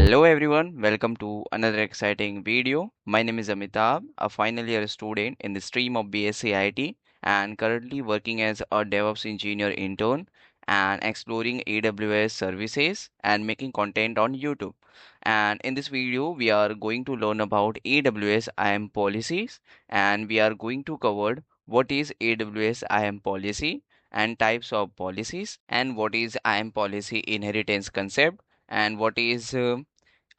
Hello everyone, welcome to another exciting video. My name is Amitabh, a final year student in the stream of BSc IT and currently working as a DevOps engineer intern and exploring AWS services and making content on YouTube. And in this video, we are going to learn about AWS IAM policies and we are going to cover what is AWS IAM policy and types of policies and what is IAM policy inheritance concept and what is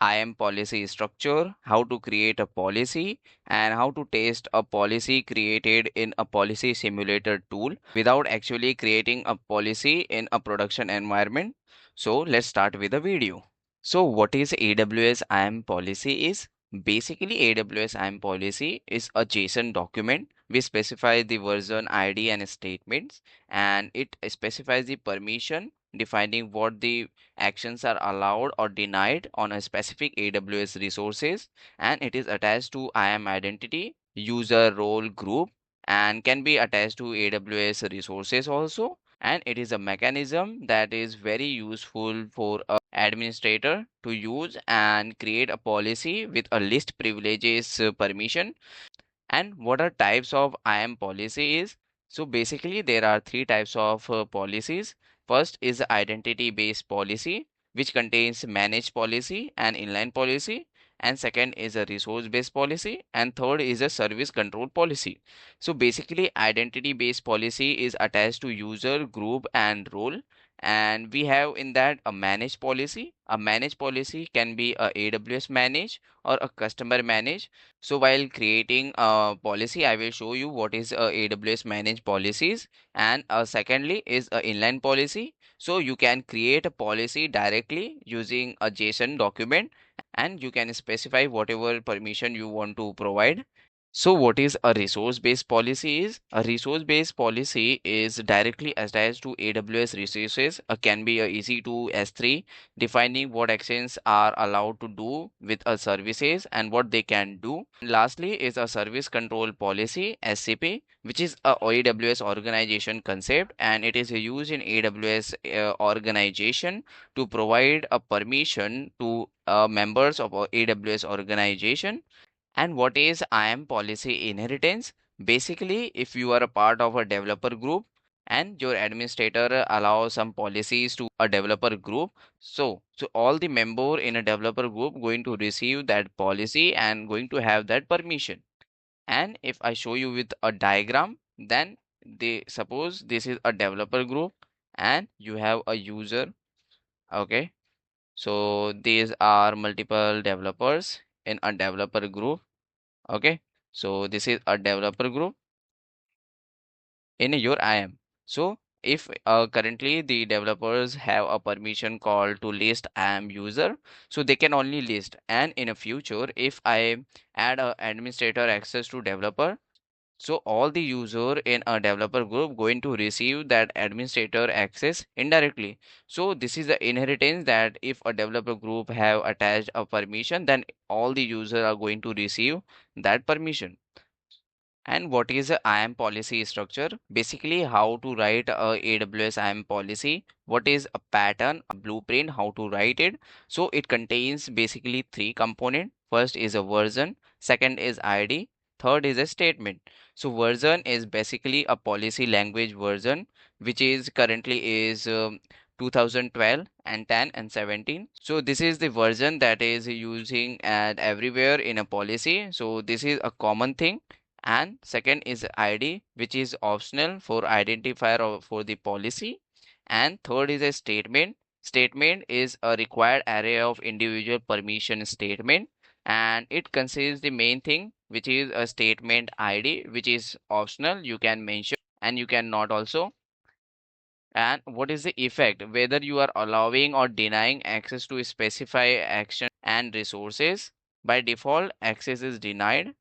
IAM policy structure, how to create a policy, and how to test a policy created in a policy simulator tool without actually creating a policy in a production environment. So let's start with the video. So what is AWS IAM policy is? Basically, AWS IAM policy is a JSON document which specifies the version ID and statements, and it specifies the permission defining what the actions are allowed or denied on a specific AWS resources, and it is attached to IAM identity, user role group, and can be attached to AWS resources also. And it is a mechanism that is very useful for a administrator to use and create a policy with a list privileges permission. And what are types of IAM policy is? So basically there are three types of policies. First is identity based policy, which contains managed policy and inline policy, and second is a resource based policy, and third is a service control policy. So basically identity based policy is attached to user group and role, and we have in that a managed policy. A managed policy can be a AWS managed or a customer managed. So while creating a policy, I will show you what is AWS managed policies, and secondly is a inline policy. So you can create a policy directly using a JSON document, and you can specify whatever permission you want to provide. So what is a resource-based policy is? A resource-based policy is directly attached to AWS resources, can be a EC2 S3, defining what actions are allowed to do with a services and what they can do. And lastly is a service control policy, SCP, which is a AWS organization concept, and it is used in AWS organization to provide a permission to members of a AWS organization. And what is IAM policy inheritance? Basically, if you are a part of a developer group and your administrator allows some policies to a developer group, so all the member in a developer group going to receive that policy and going to have that permission. And if I show you with a diagram, then they suppose this is a developer group and you have a user. Okay, so these are multiple developers in a developer group. Okay, so this is a developer group in your IAM. So if currently the developers have a permission called to list IAM user, so they can only list. And in a future, if I add a administrator access to developer, so all the user in a developer group going to receive that administrator access indirectly. So this is the inheritance that if a developer group have attached a permission, then all the user are going to receive that permission. And what is a IAM policy structure? Basically, how to write a AWS IAM policy. What is a pattern, a blueprint, how to write it. So it contains basically three components. First is a version, second is ID, third is a statement. So version is basically a policy language version, which is currently is 2012 and 10 and 17. So this is the version that is using at everywhere in a policy. So this is a common thing. And second is ID, which is optional for identifier for the policy. And third is a statement. Statement is a required array of individual permission statement, and it consists the main thing, which is a statement ID, which is optional. You can mention and you can not also. And what is the effect? Whether you are allowing or denying access to specify action and resources. By default, access is denied.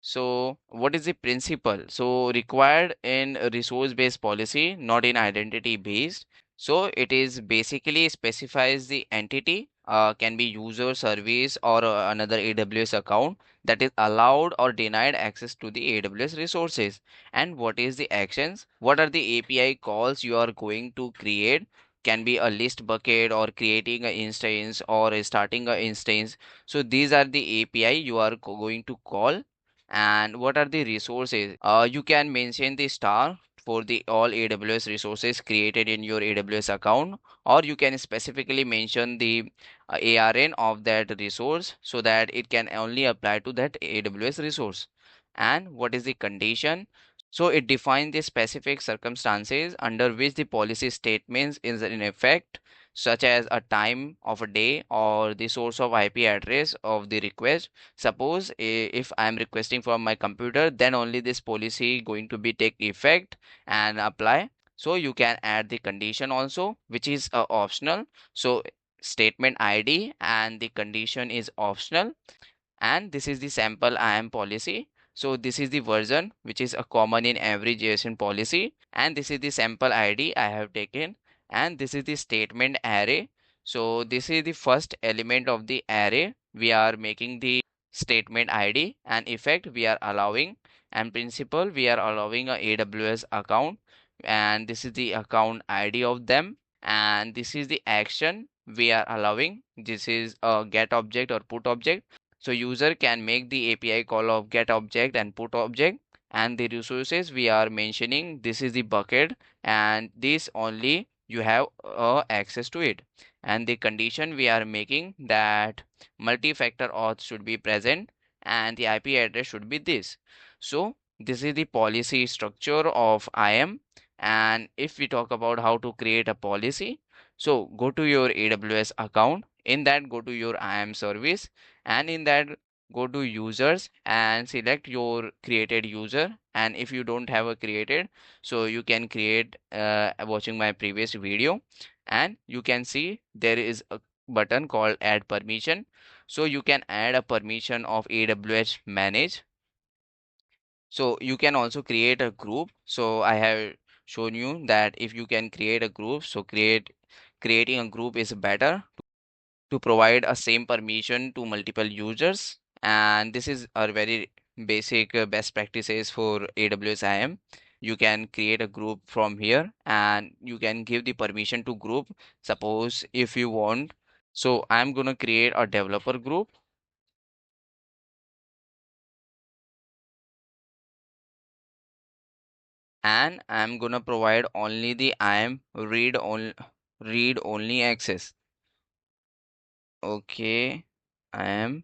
So what is the principle? So required in a resource-based policy, not in identity-based. So it is basically specifies the entity, can be user, service, or another AWS account that is allowed or denied access to the AWS resources. And what is the actions? What are the API calls you are going to create can be a list bucket or creating an instance or starting an instance. So these are the API you are going to call. And what are the resources? You can mention the star for the all AWS resources created in your AWS account, or you can specifically mention the ARN of that resource so that it can only apply to that AWS resource. And what is the condition? So it defines the specific circumstances under which the policy statements is in effect, such as a time of a day or the source of IP address of the request. Suppose if I am requesting from my computer, then only this policy going to be take effect and apply. So you can add the condition also, which is optional. So statement ID and the condition is optional. And this is the sample IAM policy. So this is the version which is a common in every JSON policy, and this is the sample ID I have taken, and this is the statement array. So this is the first element of the array. We are making the statement ID, and effect we are allowing, and principal we are allowing a AWS account, and this is the account ID of them, and this is the action we are allowing. This is a get object or put object. So user can make the API call of get object and put object, and the resources we are mentioning, this is the bucket, and this only you have access to it. And the condition we are making that multi-factor auth should be present and the IP address should be this. So this is the policy structure of IAM. And if we talk about how to create a policy, so go to your AWS account. In that, go to your IAM service, and in that go to users and select your created user. And if you don't have a created, so you can create watching my previous video, and you can see there is a button called add permission. So you can add a permission of AWS manage. So you can also create a group. So I have shown you that if you can create a group, so creating a group is better to provide a same permission to multiple users. And this is a very basic best practices for AWS IAM. You can create a group from here and you can give the permission to group. Suppose if you want, so I'm gonna create a developer group, and I'm gonna provide only the IAM read only access. Okay, IAM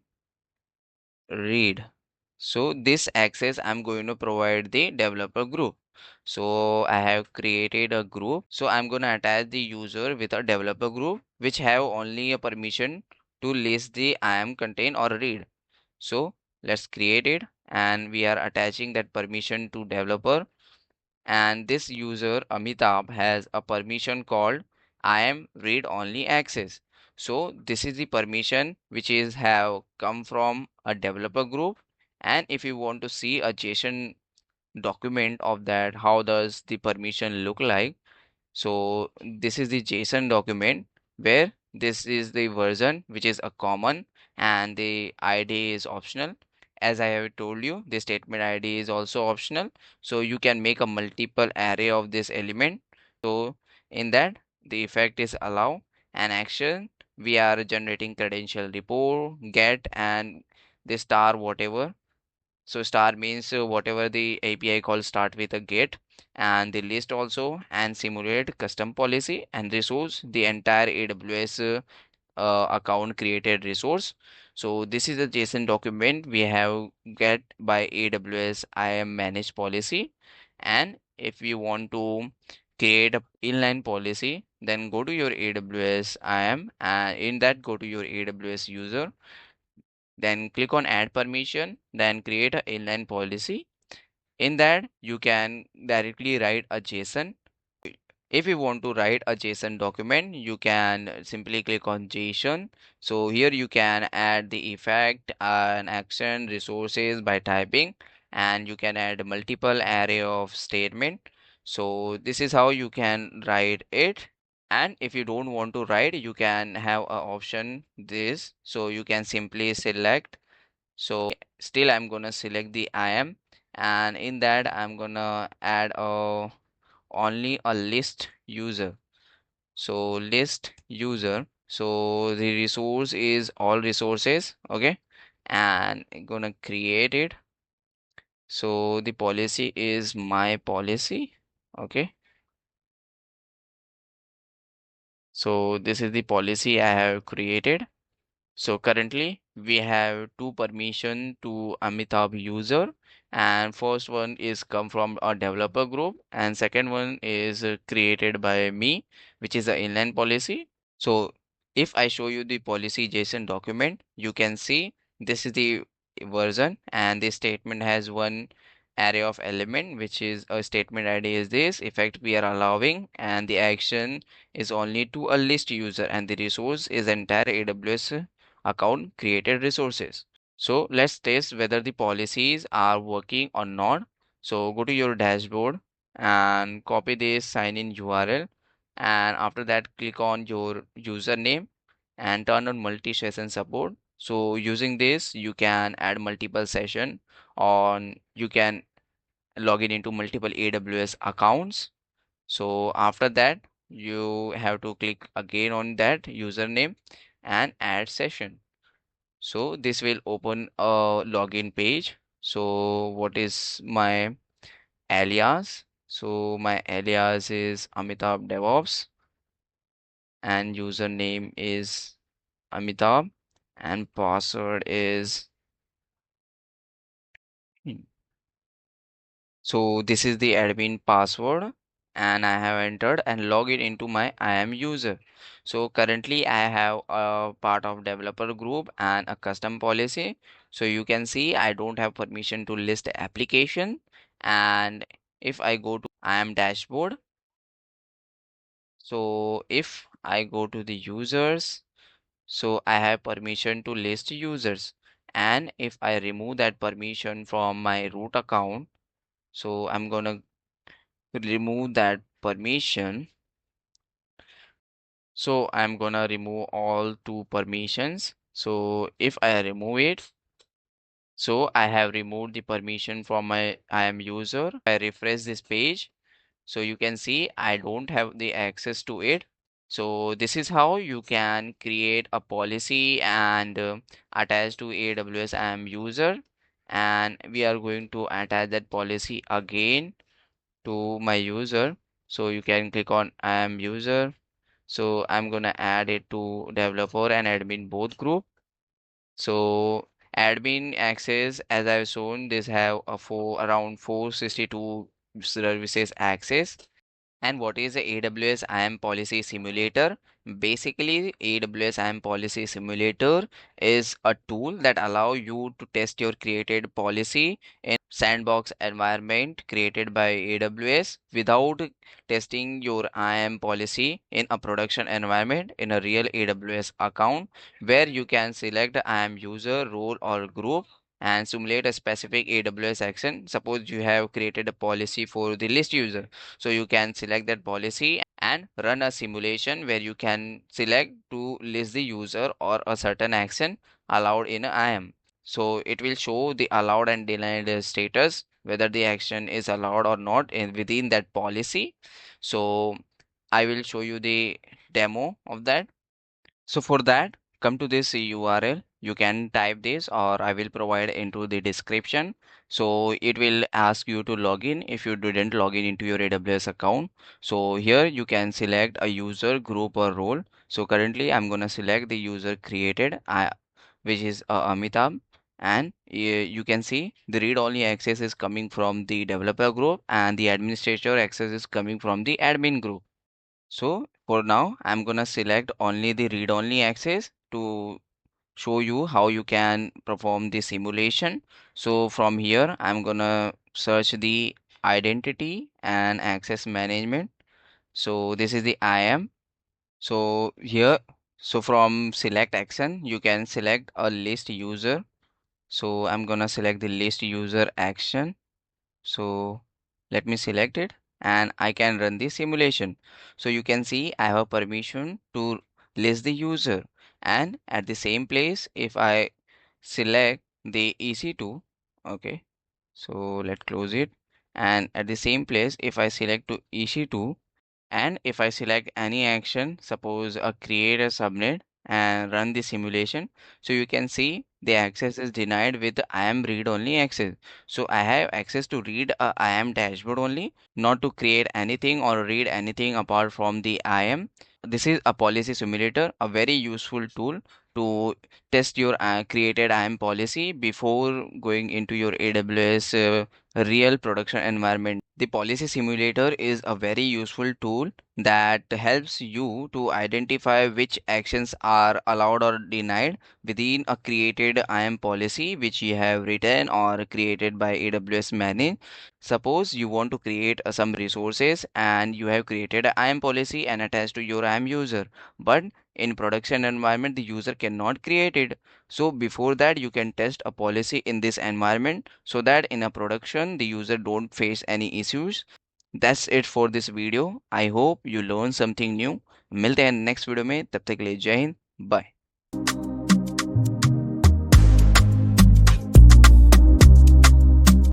read. So this access I'm going to provide the developer group. So I have created a group. So I'm going to attach the user with a developer group which have only a permission to list the IAM contain or read. So let's create it, and we are attaching that permission to developer. And this user Amitabh has a permission called I am read only access. So this is the permission which is have come from a developer group. And if you want to see a JSON document of that, how does the permission look like? So this is the JSON document where this is the version which is a common, and the ID is optional. As I have told you, the statement ID is also optional. So you can make a multiple array of this element. So in that, the effect is allow, and action we are generating credential report, get, and the star whatever. So star means whatever the API call start with a get, and the list also, and simulate custom policy and resource the entire AWS account created resource. So this is a JSON document we have get by AWS IAM managed policy. And if you want to create a inline policy, then go to your AWS IAM, and in that go to your AWS user, then click on add permission, then create a inline policy. In that you can directly write a JSON. If you want to write a JSON document, you can simply click on JSON. So here you can add the effect and action resources by typing, and you can add multiple array of statement. So this is how you can write it. And if you don't want to write, you can have a option this. So you can simply select. So still I'm gonna select the IAM, and in that I'm gonna add only a list user. So list user. So the resource is all resources. Okay. And I'm gonna create it. So the policy is my policy. Okay. So this is the policy I have created. So currently we have two permission to Amitabh user, and first one is come from a developer group and second one is created by me, which is the inline policy. So if I show you the policy JSON document, you can see this is the version and the statement has one array of element, which is a statement ID is this effect we are allowing, and the action is only to a list user, and the resource is entire AWS account created resources. So let's test whether the policies are working or not. So go to your dashboard and copy this sign in URL, and after that click on your username and turn on multi-session support. So using this you can add multiple session on, you can log in into multiple AWS accounts. So after that you have to click again on that username and add session. So this will open a login page. So what is my alias? So my alias is Amitabh DevOps and username is Amitabh and password is so this is the admin password and I have entered and log it into my IAM user. So currently I have a part of developer group and a custom policy. So you can see I don't have permission to list application. And if I go to IAM dashboard, so if I go to the users, so I have permission to list users. And if I remove that permission from my root account, so I'm gonna remove that permission. So I'm gonna remove all two permissions. So if I remove it, so I have removed the permission from my IAM user. I refresh this page. So you can see I don't have the access to it. So this is how you can create a policy and attach to AWS IAM user. And we are going to attach that policy again to my user. So you can click on IAM user. So I'm gonna add it to developer and admin both group. So admin access, as I've shown, this have a around 462 services access. And what is the AWS IAM Policy Simulator? Basically, AWS IAM Policy Simulator is a tool that allow you to test your created policy in sandbox environment created by AWS without testing your IAM policy in a production environment in a real AWS account, where you can select IAM user, role or group and simulate a specific AWS action. Suppose you have created a policy for the list user, so you can select that policy and run a simulation where you can select to list the user or a certain action allowed in IAM. So it will show the allowed and denied status, whether the action is allowed or not within that policy. So I will show you the demo of that. So for that, come to this URL. You can type this or I will provide into the description. So it will ask you to log in if you didn't log in into your AWS account. So here you can select a user, group or role. So currently I'm gonna select the user created, which is Amitabh. And you can see the read-only access is coming from the developer group and the administrator access is coming from the admin group. So for now, I'm gonna select only the read-only access to show you how you can perform the simulation. So from here, I'm gonna search the identity and access management. So this is the IAM. So here, so from select action, you can select a list user. So I'm gonna select the list user action. So let me select it and I can run the simulation. So you can see I have a permission to list the user, and at the same place if I select the EC2, okay, so let's close it, and at the same place if I select to EC2 And if I select any action, suppose create a subnet and run the simulation, so you can see the access is denied with IAM read only access. So I have access to read a IAM dashboard only, not to create anything or read anything apart from the IAM. This is a policy simulator, a very useful tool to test your created IAM policy before going into your AWS real production environment. The policy simulator is a very useful tool that helps you to identify which actions are allowed or denied within a created IAM policy which you have written or created by AWS manage. Suppose you want to create some resources and you have created a IAM policy and attached to your IAM user, but in production environment the user cannot create it. So before that you can test a policy in this environment so that in a production the user don't face any issues. That's it for this video. I hope you learned something new. मिलते हैं next video में, तब तक के लिए जय Hind, bye.